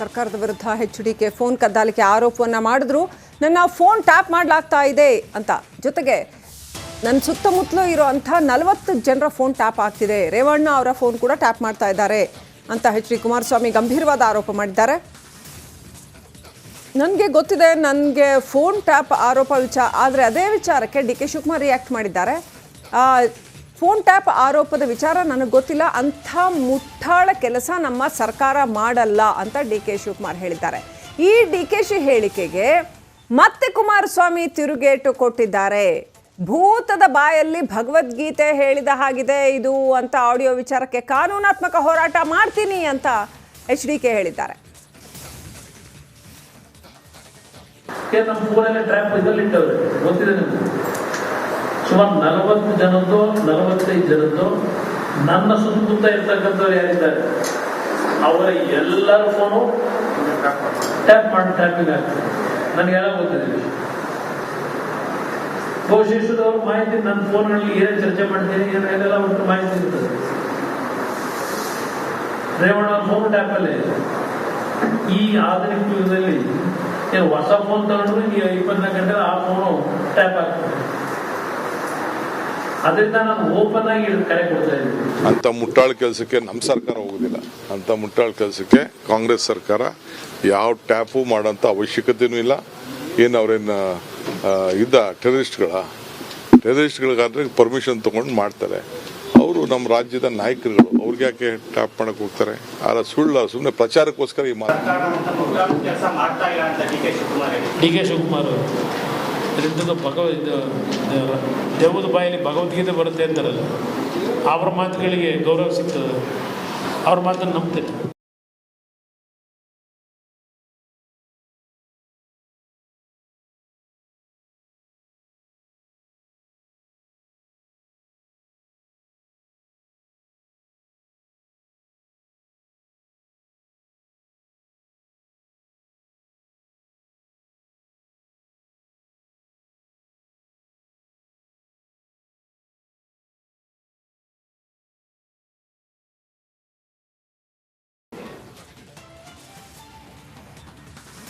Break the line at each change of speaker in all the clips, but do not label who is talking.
ಸರ್ಕಾರದ ವಿರುದ್ಧ HDK phone ಕದ್ದಾಲಿಕೆ ಆರೋಪವನ್ನ ಮಾಡಿದ್ರು. ನನ್ನ ಫೋನ್ ಟ್ಯಾಪ್ ಮಾಡಲಾಗ್ತಾ ಇದೆ ಅಂತ, ಜೊತೆಗೆ ನನ್ನ ಸುತ್ತಮುತ್ತಲೂ ಇರುವಂಥ 40 ಜನರ ಫೋನ್ ಟ್ಯಾಪ್ ಆಗ್ತಿದೆ, ರೇವಣ್ಣ ಅವರ ಫೋನ್ ಕೂಡ ಟ್ಯಾಪ್ ಮಾಡ್ತಾ ಇದ್ದಾರೆ ಅಂತ ಎಚ್ ಡಿ ಕುಮಾರಸ್ವಾಮಿ ಗಂಭೀರವಾದ ಆರೋಪ ಮಾಡಿದ್ದಾರೆ. ನನಗೆ ಗೊತ್ತಿದೆ, ನನಗೆ ಫೋನ್ ಟ್ಯಾಪ್ ಆರೋಪ ಆದರೆ ಅದೇ ವಿಚಾರಕ್ಕೆ ಡಿ ಕೆ ಶಿವಕುಮಾರ್ ರಿಯಾಕ್ಟ್ ಮಾಡಿದ್ದಾರೆ. ಫೋನ್ ಟ್ಯಾಪ್ ಆರೋಪದ ವಿಚಾರ ನನಗೆ ಗೊತ್ತಿಲ್ಲ, ಅಂಥ ಮುಟ್ಟಾಳ ಕೆಲಸ ನಮ್ಮ ಸರ್ಕಾರ ಮಾಡಲ್ಲ ಅಂತ ಡಿ ಕೆ ಶಿವಕುಮಾರ್ ಹೇಳಿದ್ದಾರೆ. ಈ ಡಿ ಕೆ ಶಿ ಹೇಳಿಕೆಗೆ ಮತ್ತೆ ಕುಮಾರಸ್ವಾಮಿ ತಿರುಗೇಟು ಕೊಟ್ಟಿದ್ದಾರೆ. ಭೂತದ ಬಾಯಲ್ಲಿ ಭಗವದ್ಗೀತೆ ಹೇಳಿದ ಹಾಗಿದೆ ಇದು ಅಂತ ಆಡಿಯೋ ವಿಚಾರಕ್ಕೆ ಕಾನೂನಾತ್ಮಕ ಹೋರಾಟ ಮಾಡ್ತೀನಿ ಅಂತ ಎಚ್ ಡಿ ಕೆ ಹೇಳಿದ್ದಾರೆ.
ಸುಮಾರು 40 ಜನದ್ದು 45 ಜನದ್ದು ನನ್ನ ಸುತ್ತಮುತ್ತ ಇರ್ತಕ್ಕಂಥವ್ರು ಯಾರಿದ್ದಾರೆ ಅವರ ಎಲ್ಲರ ಫೋನು ಟ್ಯಾಪಿಂಗ್ ಆಗ್ತದೆ. ನನಗೆಲ್ಲ ಗೊತ್ತಿದೆ. ಬಹುಶೇಷದವ್ರ ಮಾಹಿತಿ ನನ್ನ ಫೋನ್ಗಳಲ್ಲಿ ಏನೇ ಚರ್ಚೆ ಮಾಡ್ತೀನಿ ಏನೆಲ್ಲ ಒಟ್ಟು ಮಾಹಿತಿ ಇರ್ತದೆ. ರೇವಣ್ಣ ಅವ್ರ ಫೋನ್ ಟ್ಯಾಪಲ್ಲೇ ಈ ಆಧುನಿಕ ಯುಗದಲ್ಲಿ ಏನು ಹೊಸ ಫೋನ್ ತಗೊಂಡ್ರು 24 ಗಂಟೆ ಆ ಫೋನು ಟ್ಯಾಪ್ ಆಗ್ತದೆ. ಅದರಿಂದ ನಾನು ಓಪನ್ ಆಗಿ ಕರೆ ಕೊಡ್ತಾ ಇದ್ದೀನಿ.
ಅಂತ ಮುಟ್ಟಾಳ ಕೆಲಸಕ್ಕೆ ನಮ್ಮ ಸರ್ಕಾರ ಹೋಗುದಿಲ್ಲ. ಅಂತ ಮುಟ್ಟಾಳ ಕೆಲಸಕ್ಕೆ ಕಾಂಗ್ರೆಸ್ ಸರ್ಕಾರ ಯಾವ ಟ್ಯಾಪು ಮಾಡೋಂಥ ಅವಶ್ಯಕತೆನೂ ಇಲ್ಲ. ಏನು ಅವ್ರೇನು ಟೆರರಿಸ್ಟ್ಗಳಿಗಾದ್ರೆ ಪರ್ಮಿಷನ್ ತಗೊಂಡು ಮಾಡ್ತಾರೆ. ಅವರು ನಮ್ಮ ರಾಜ್ಯದ ನಾಯಕರುಗಳು, ಅವ್ರಿಗೆ ಯಾಕೆ ಟ್ಯಾಪ್ ಮಾಡಕ್ ಹೋಗ್ತಾರೆ? ಆದ್ರೆ ಸುಳ್ಳು, ಸುಮ್ಮನೆ ಪ್ರಚಾರಕ್ಕೋಸ್ಕರ ಈ ಮಾತು.
ಡಿ ಕೆ ಶಿವಕುಮಾರ್ ದೇವದ ಬಾಯಲ್ಲಿ ಭಗವದ್ಗೀತೆ ಬರುತ್ತೆ ಅಂತಾರಲ್ಲ, ಅವ್ರ ಮಾತುಗಳಿಗೆ ಗೌರವ ಸಿಗ್ತದೆ. ಅವ್ರ ಮಾತನ್ನು ನಂಬ್ತೇನೆ.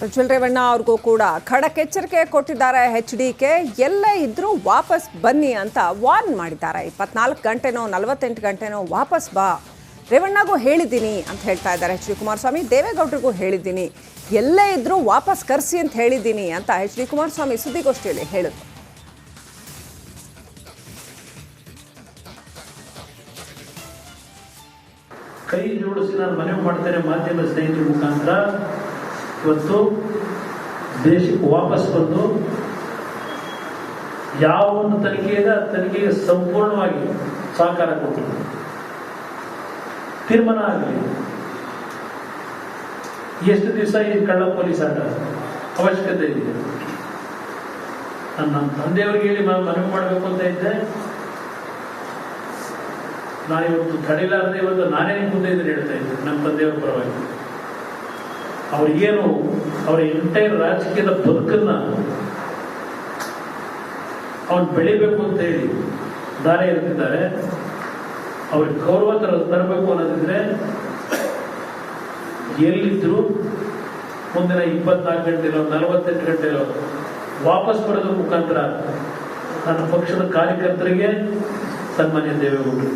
ಪ್ರಜ್ವಲ್ ರೇವಣ್ಣ ಅವ್ರಿಗೂ ಕೂಡ ಖಡಕ್ ಎಚ್ಚರಿಕೆ ಕೊಟ್ಟಿದ್ದಾರೆ ಎಚ್ ಡಿ ಕೆ. ಎಲ್ಲೇ ಇದ್ರೂ ವಾಪಸ್ ಬನ್ನಿ ಅಂತ ವಾರ್ನ್ ಮಾಡಿದ್ದಾರೆ. 24 ಗಂಟೆನೋ 48 ಗಂಟೆನೋ ವಾಪಸ್ ಬಾ, ರೇವಣ್ಣಗೂ ಹೇಳಿದ್ದೀನಿ ಅಂತ ಹೇಳ್ತಾ ಇದ್ದಾರೆ ಎಚ್ ಡಿ ಕುಮಾರಸ್ವಾಮಿ. ದೇವೇಗೌಡರಿಗೂ ಹೇಳಿದ್ದೀನಿ, ಎಲ್ಲೇ ಇದ್ರೂ ವಾಪಸ್ ಕರೆಸಿ ಅಂತ ಹೇಳಿದ್ದೀನಿ ಅಂತ ಎಚ್ ಡಿ ಕುಮಾರಸ್ವಾಮಿ ಸುದ್ದಿಗೋಷ್ಠಿಯಲ್ಲಿ ಹೇಳಿದ್ರು.
ಕೈ ಜೋಡಿಸಿ ನಾನು ಮನವಿ ಮಾಡ್ತೇನೆ ಮಾಧ್ಯಮ ಸ್ನೇಹಿತರ ಮುಖಾಂತರ, ಇವತ್ತು ದೇಶಕ್ಕೆ ವಾಪಸ್ ಬಂದು ಯಾವ ಒಂದು ತನಿಖೆ ಇದೆ ಆ ತನಿಖೆಗೆ ಸಂಪೂರ್ಣವಾಗಿ ಸಹಕಾರ ಕೊಟ್ಟು ತೀರ್ಮಾನ ಆಗಲಿ. ಎಷ್ಟು ದಿವಸ ಈ ಕಳ್ಳ ಪೊಲೀಸ್ ಆಟ ಅವಶ್ಯಕತೆ ಇದೆ. ನನ್ನ ತಂದೆಯವ್ರಿಗೆ ಹೇಳಿ ಮನವಿ ಮಾಡಬೇಕು ಅಂತ ಇದ್ದೆ. ನಾನಿವತ್ತು ತಡೆಯಲಾರದೆ ಇವತ್ತು ನಾನೇ ಮುಂದೆ ಇದ್ರೆ ಹೇಳ್ತಾ ಇದ್ದೆ ನಮ್ಮ ತಂದೆಯವ್ರ ಪರವಾಗಿ. ಅವ್ರಿಗೇನು ಅವರ ಎಂಟೈರ್ ರಾಜಕೀಯದ ಬದುಕನ್ನ ಅವ್ನು ಬೆಳಿಬೇಕು ಅಂತ ಹೇಳಿ ದಾರಿ ಇರ್ತಿದ್ದಾರೆ. ಅವ್ರಿಗೆ ಗೌರವ ತರಬೇಕು ಅನ್ನೋದಿದ್ರೆ ಎಲ್ಲಿದ್ರು ಮುಂದಿನ 24 ಗಂಟೆಲೋ 48 ಗಂಟೆಲೋ ವಾಪಸ್ ಬರೋದ್ರ ಮುಖಾಂತರ ನನ್ನ ಪಕ್ಷದ ಕಾರ್ಯಕರ್ತರಿಗೆ ಸನ್ಮಾನ್ಯ ದೇವೇಗೌಡರು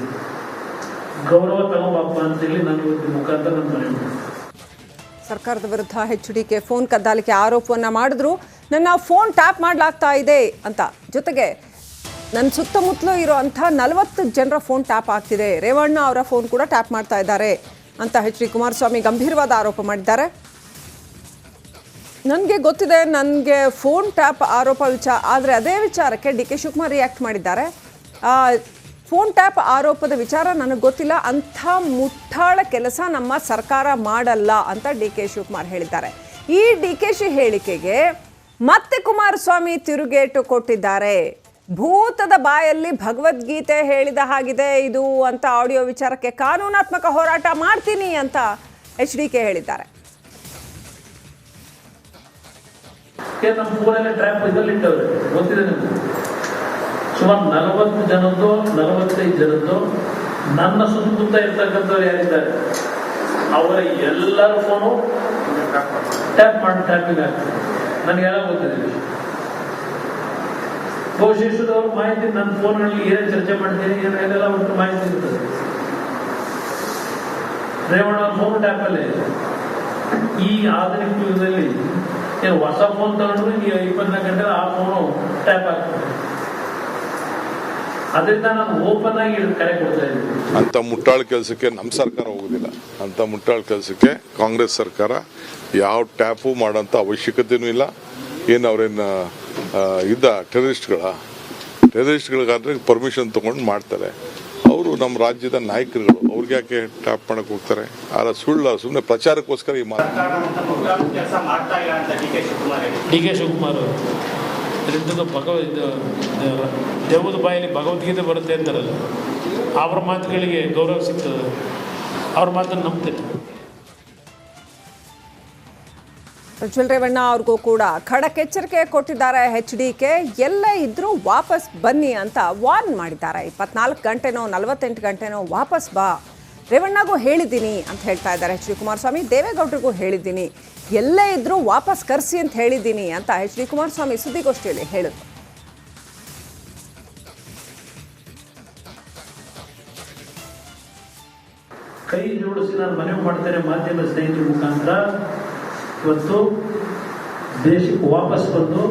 ಗೌರವ ತಗೋಬಪ್ಪ ಅಂತೇಳಿ ನಾನು ಮುಖಾಂತರ ನನ್ನ ಮನವಿ.
ಸರ್ಕಾರದ ವಿರುದ್ಧ ಎಚ್ ಡಿ ಕೆ ಫೋನ್ ಕದ್ದಾಲಿಕೆ ಆರೋಪವನ್ನ ಮಾಡಿದ್ರು. ನನ್ನ ಫೋನ್ ಟ್ಯಾಪ್ ಮಾಡಲಾಗ್ತಾ ಇದೆ ಅಂತ, ಜೊತೆಗೆ ನನ್ನ ಸುತ್ತಮುತ್ತಲೂ ಇರುವಂಥ 40 ಜನರ ಫೋನ್ ಟ್ಯಾಪ್ ಆಗ್ತಿದೆ, ರೇವಣ್ಣ ಅವರ ಫೋನ್ ಕೂಡ ಟ್ಯಾಪ್ ಮಾಡ್ತಾ ಇದ್ದಾರೆ ಅಂತ ಎಚ್ ಡಿ ಕುಮಾರಸ್ವಾಮಿ ಗಂಭೀರವಾದ ಆರೋಪ ಮಾಡಿದ್ದಾರೆ. ನನಗೆ ಗೊತ್ತಿದೆ, ನನಗೆ ಫೋನ್ ಟ್ಯಾಪ್ ಆರೋಪ ಆದರೆ ಅದೇ ವಿಚಾರಕ್ಕೆ ಡಿ ಕೆ ಶಿವಕುಮಾರ್ ರಿಯಾಕ್ಟ್ ಮಾಡಿದ್ದಾರೆ. ಫೋನ್ ಟ್ಯಾಪ್ ಆರೋಪದ ವಿಚಾರ ನನಗೆ ಗೊತ್ತಿಲ್ಲ, ಅಂಥ ಮುಟ್ಟಾಳ ಕೆಲಸ ನಮ್ಮ ಸರ್ಕಾರ ಮಾಡಲ್ಲ ಅಂತ ಡಿ ಕೆ ಶಿವಕುಮಾರ್ ಹೇಳಿದ್ದಾರೆ. ಈ ಡಿ ಕೆ ಶಿ ಹೇಳಿಕೆಗೆ ಮತ್ತೆ ಕುಮಾರಸ್ವಾಮಿ ತಿರುಗೇಟು ಕೊಟ್ಟಿದ್ದಾರೆ. ಭೂತದ ಬಾಯಲ್ಲಿ ಭಗವದ್ಗೀತೆ ಹೇಳಿದ ಹಾಗಿದೆ ಇದು ಅಂತ ಆಡಿಯೋ ವಿಚಾರಕ್ಕೆ ಕಾನೂನಾತ್ಮಕ ಹೋರಾಟ ಮಾಡ್ತೀನಿ ಅಂತ ಎಚ್ ಡಿ ಕೆ ಹೇಳಿದ್ದಾರೆ.
ಸುಮಾರು 40 ಜನದ್ದು 45 ಜನದ್ದು ನನ್ನ ಸುತ್ತಮುತ್ತ ಇರ್ತಕ್ಕಂಥವ್ರು ಯಾರಿದ್ದಾರೆ ಅವರ ಎಲ್ಲರ ಫೋನು ಟ್ಯಾಪಿಂಗ್ ಆಗ್ತದೆ. ನನಗೆಲ್ಲ ಗೊತ್ತಿದೆ. ಬಹುಶಿಷ್ಟದವ್ರ ಮಾಹಿತಿ ನನ್ನ ಫೋನ್ಗಳಲ್ಲಿ ಏನೇನು ಚರ್ಚೆ ಮಾಡ್ತೀನಿ ಏನೆಲ್ಲ ಒಟ್ಟು ಮಾಹಿತಿ ಇರ್ತದೆ. ರೇವಣ್ಣ ಫೋನ್ ಟ್ಯಾಪಲ್ಲಿ ಈ ಆಧುನಿಕ ಯುಗದಲ್ಲಿ ಏನು ಹೊಸ ಫೋನ್ ತಗೊಂಡ್ರು ನೀವು 24 ಗಂಟೆ ಆ ಫೋನು ಟ್ಯಾಪ್ ಆಗ್ತದೆ. ಅದರಿಂದ ನಾನು ಓಪನ್ ಆಗಿ ಕರೆ ಕೊಡ್ತಾ ಇದ್ದೀನಿ.
ಅಂತ ಮುಟ್ಟಾಳ ಕೆಲಸಕ್ಕೆ ನಮ್ಮ ಸರ್ಕಾರ ಹೋಗುದಿಲ್ಲ. ಅಂತ ಮುಟ್ಟಾಳ ಕೆಲಸಕ್ಕೆ ಕಾಂಗ್ರೆಸ್ ಸರ್ಕಾರ ಯಾವ ಟ್ಯಾಪು ಮಾಡೋಂಥ ಅವಶ್ಯಕತೆನೂ ಇಲ್ಲ. ಏನು ಅವ್ರೇನು ಇದ್ದ ಟೆರರಿಸ್ಟ್ಗಳಿಗಾದ್ರೆ ಪರ್ಮಿಷನ್ ತಗೊಂಡು ಮಾಡ್ತಾರೆ. ಅವರು ನಮ್ಮ ರಾಜ್ಯದ ನಾಯಕರುಗಳು, ಅವ್ರಿಗೆ ಯಾಕೆ ಟ್ಯಾಪ್ ಮಾಡಕ್ಕೆ ಹೋಗ್ತಾರೆ? ಆರ ಸುಮ್ಮನೆ ಪ್ರಚಾರಕ್ಕೋಸ್ಕರ ಈ ಮಾತು.
ಡಿ ಕೆ ಶಿವಕುಮಾರ್ ದೇವದ ಬಾಯಲ್ಲಿ ಭಗವದ್ಗೀತೆ ಬರುತ್ತೆ ಅಂತಾರಲ್ಲ, ಅವ್ರ ಮಾತುಗಳಿಗೆ ಗೌರವ ಸಿಗ್ತದೆ. ಅವ್ರ ಮಾತನ್ನು ನಂಬ್ತೀನಿ.
ಪ್ರಜ್ವಲ್ ರೇವಣ್ಣ ಅವ್ರಿಗೂ ಕೂಡ ಖಡಕ್ ಎಚ್ಚರಿಕೆ ಕೊಟ್ಟಿದ್ದಾರೆ HDK. ಎಲ್ಲೇ ಇದ್ರೂ ವಾಪಸ್ ಬನ್ನಿ ಅಂತ ವಾರ್ನ್ ಮಾಡಿದ್ದಾರೆ. 24 ಗಂಟೆನೋ 48 ಗಂಟೆನೋ ವಾಪಸ್ ಬಾ. ರೇವಣ್ಣಗೂ ಹೇಳಿದ್ದೀನಿ ಅಂತ ಹೇಳ್ತಾ ಇದ್ದಾರೆ HD ಕುಮಾರಸ್ವಾಮಿ. ದೇವೇಗೌಡರಿಗೂ ಹೇಳಿದ್ದೀನಿ, ಎಲ್ಲೇ ಇದ್ರೂ ವಾಪಸ್ ಕರೆಸಿ ಅಂತ ಹೇಳಿದ್ದೀನಿ ಅಂತ HD ಕುಮಾರಸ್ವಾಮಿ ಸುದ್ದಿಗೋಷ್ಠಿಯಲ್ಲಿ ಹೇಳಿದ್ರು.
ಕೈ ಜೋಡಿಸಿ ನಾನು ಮನವಿ ಮಾಡ್ತೇನೆ ಮಾಧ್ಯಮ ಸ್ನೇಹಿತರ ಮುಖಾಂತರ, ಇವತ್ತು ದೇಶಕ್ಕೆ ವಾಪಸ್ ಬಂದು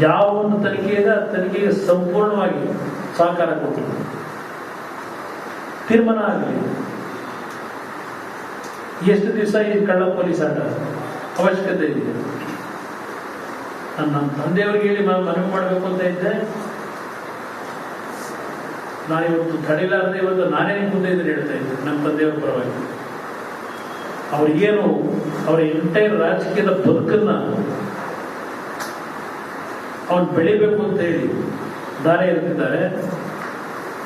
ಯಾವ ಒಂದು ತನಿಖೆ ಇದೆ ಆ ತನಿಖೆಗೆ ಸಂಪೂರ್ಣವಾಗಿ ಸಹಕಾರ ಕೊಡ್ತೀನಿ. ತೀರ್ಮಾನ ಆಗಲಿ. ಎಷ್ಟು ದಿವಸ ಈ ಕಳ್ಳ ಪೊಲೀಸ್ ಆಟ ಅವಶ್ಯಕತೆ ಇದೆ. ನಾನು ನಮ್ಮ ತಂದೆಯವರಿಗೆ ಹೇಳಿ ಮನವಿ ಮಾಡಬೇಕು ಅಂತ ಇದ್ದೆ. ನಾನು ಇವತ್ತು ತಡಿಲಾರದೆ ಇವತ್ತು ನಾನೇ ಮುಂದೆ ಇದ್ರೆ ಹೇಳ್ತಾ ಇದ್ದೆ ನಮ್ಮ ತಂದೆಯವರ ಪರವಾಗಿ. ಅವ್ರಿಗೇನು ಅವರ ಎಂಟೈರ್ ರಾಜಕೀಯದ ಬದುಕನ್ನ ಅವನು ಬೆಳಿಬೇಕು ಅಂತ ಹೇಳಿ ದಾರಿ ಇರ್ತಿದ್ದಾರೆ.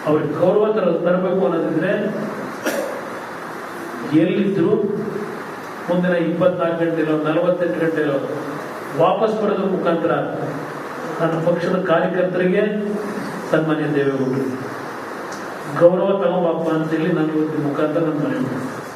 ಅವ್ರಿಗೆ ಗೌರವ ತರಬೇಕು ಅನ್ನೋದಿದ್ರೆ ಎಲ್ಲಿದ್ರು ಮುಂದಿನ 24 ಗಂಟೆಲೋ 48 ಗಂಟೆಲೋ ವಾಪಸ್ ಬರೋದ್ರ ಮುಖಾಂತರ ನನ್ನ ಪಕ್ಷದ ಕಾರ್ಯಕರ್ತರಿಗೆ ಸನ್ಮಾನ್ಯ ದೇವೇಗೌಡರು ಗೌರವ ತಗೋಬಪ್ಪ ಅಂತೇಳಿ ನಾನು ಇವತ್ತಿನ ಮುಖಾಂತರ ನನ್ನ ಮನವಿ